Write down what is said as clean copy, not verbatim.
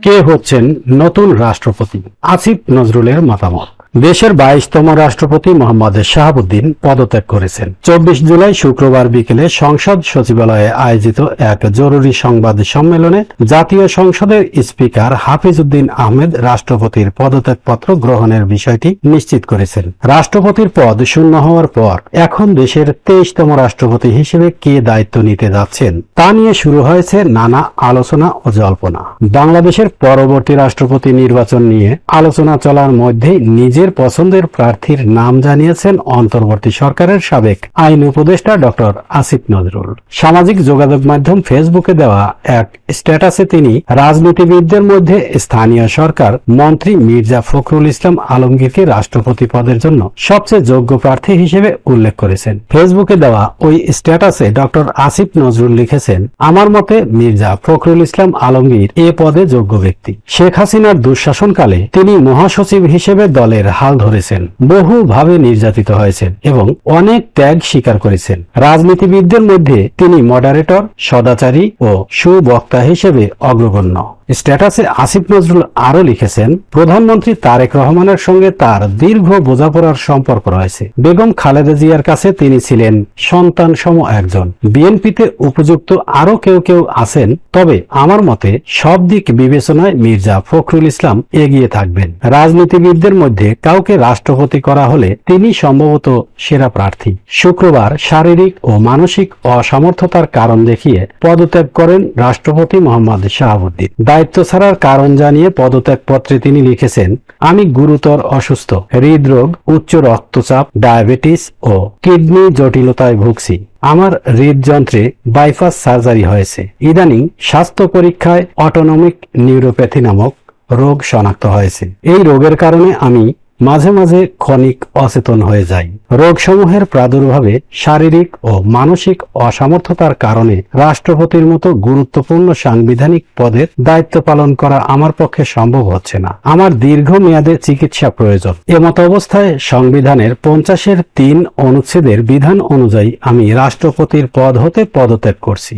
কে হচ্ছেন নতুন রাষ্ট্রপতি? আসিফ নজরুলের মতামত। দেশের 22তম রাষ্ট্রপতি মোহাম্মদ শাহাবুদ্দিন পদত্যাগ করেছেন। 24 জুলাই শুক্রবার বিকেলে সংসদ সচিবালয়ে আয়োজিত এক জরুরি সংবাদ সম্মেলনে জাতীয় সংসদের স্পিকার হাফিজ উদ্দিন আহমেদ রাষ্ট্রপতির পদত্যাগপত্র গ্রহণের বিষয়টি নিশ্চিত করেছেন। রাষ্ট্রপতির পদ শূন্য হওয়ার পর এখন দেশের 23তম রাষ্ট্রপতি হিসেবে কে দায়িত্ব নিতে যাচ্ছেন তা নিয়ে শুরু হয়েছে নানা আলোচনা ও জল্পনা। বাংলাদেশের পরবর্তী রাষ্ট্রপতি নির্বাচন নিয়ে আলোচনা চলার মধ্যেই নিজের পছন্দের প্রার্থীর নাম জানিয়েছেন অন্তর্বর্তী সরকারের সাবেক আইন উপদেষ্টা ডক্টর আসিফ নজরুল। সামাজিক যোগাযোগ মাধ্যম ফেসবুকে দেওয়া এক স্ট্যাটাসে তিনি রাজনীতিবিদদের মধ্যে স্থানীয় সরকার মন্ত্রী মির্জা ফখরুল ইসলাম আলমগীরকে রাষ্ট্রপতি পদের জন্য সবচেয়ে যোগ্য প্রার্থী হিসেবে উল্লেখ করেছেন। ফেসবুকে দেওয়া ওই স্ট্যাটাসে ডক্টর আসিফ নজরুল লিখেছেন, আমার মতে মির্জা ফখরুল ইসলাম আলমগীর এ পদে যোগ্য ব্যক্তি। শেখ হাসিনার দুঃশাসনকালে তিনি মহাসচিব হিসেবে দলের হাল ধরেছেন, বহুভাবে নির্যাতিত হয়েছেন এবং অনেক ত্যাগ স্বীকার করেছেন। রাজনীতিবিদদের মধ্যে তিনি মডারেটর, সদাচারী ও সুবক্তা হিসেবে অগ্রগণ্য। স্ট্যাটাসে আসিফ নজরুল আরো লিখেছেন, প্রধানমন্ত্রী তারেক রহমানের সঙ্গে তার দীর্ঘ বোঝাপড়ার সম্পর্ক রয়েছে। বেগম খালেদা জিয়ার কাছে তিনি ছিলেন সন্তান সম একজন। বিএনপিতে উপযুক্ত আরো কেউ কেউ আছেন, তবে আমার মতে সব দিক বিবেচনায় মির্জা ফখরুল ইসলাম এগিয়ে থাকবেন। রাজনীতিবিদদের মধ্যে কাউকে রাষ্ট্রপতি করা হলে তিনি সম্ভবত সেরা প্রার্থী। শুক্রবার শারীরিক ও মানসিক অসামর্থ্যতার কারণ দেখিয়ে পদত্যাগ করেন রাষ্ট্রপতি মোহাম্মদ শাহাবুদ্দিন। দায়িত্ব ছাড়ার কারণ জানিয়ে পদত্যাগপত্রে তিনি লিখেছেন, আমি গুরুতর অসুস্থ, হৃদরোগ, উচ্চ রক্তচাপ, ডায়াবেটিস ও কিডনি জটিলতায় ভুগছি। আমার হৃদযন্ত্রে বাইপাস সার্জারি হয়েছে। ইদানিং স্বাস্থ্য পরীক্ষায় অটোনমিক নিউরোপ্যাথি নামক রোগ শনাক্ত হয়েছে। এই রোগের কারণে আমি মাঝে মাঝে ক্ষণিক অচেতন হয়ে যাই। রোগসমূহের প্রাদুর্ভাবে শারীরিক ও মানসিক অসামর্থ্যতার কারণে রাষ্ট্রপতির মতো গুরুত্বপূর্ণ সাংবিধানিক পদের দায়িত্ব পালন করা আমার পক্ষে সম্ভব হচ্ছে না। আমার দীর্ঘমেয়াদে চিকিৎসা প্রয়োজন। এমত অবস্থায় সংবিধানের 50-এর 3 অনুচ্ছেদের বিধান অনুযায়ী আমি রাষ্ট্রপতির পদ হতে পদত্যাগ করছি।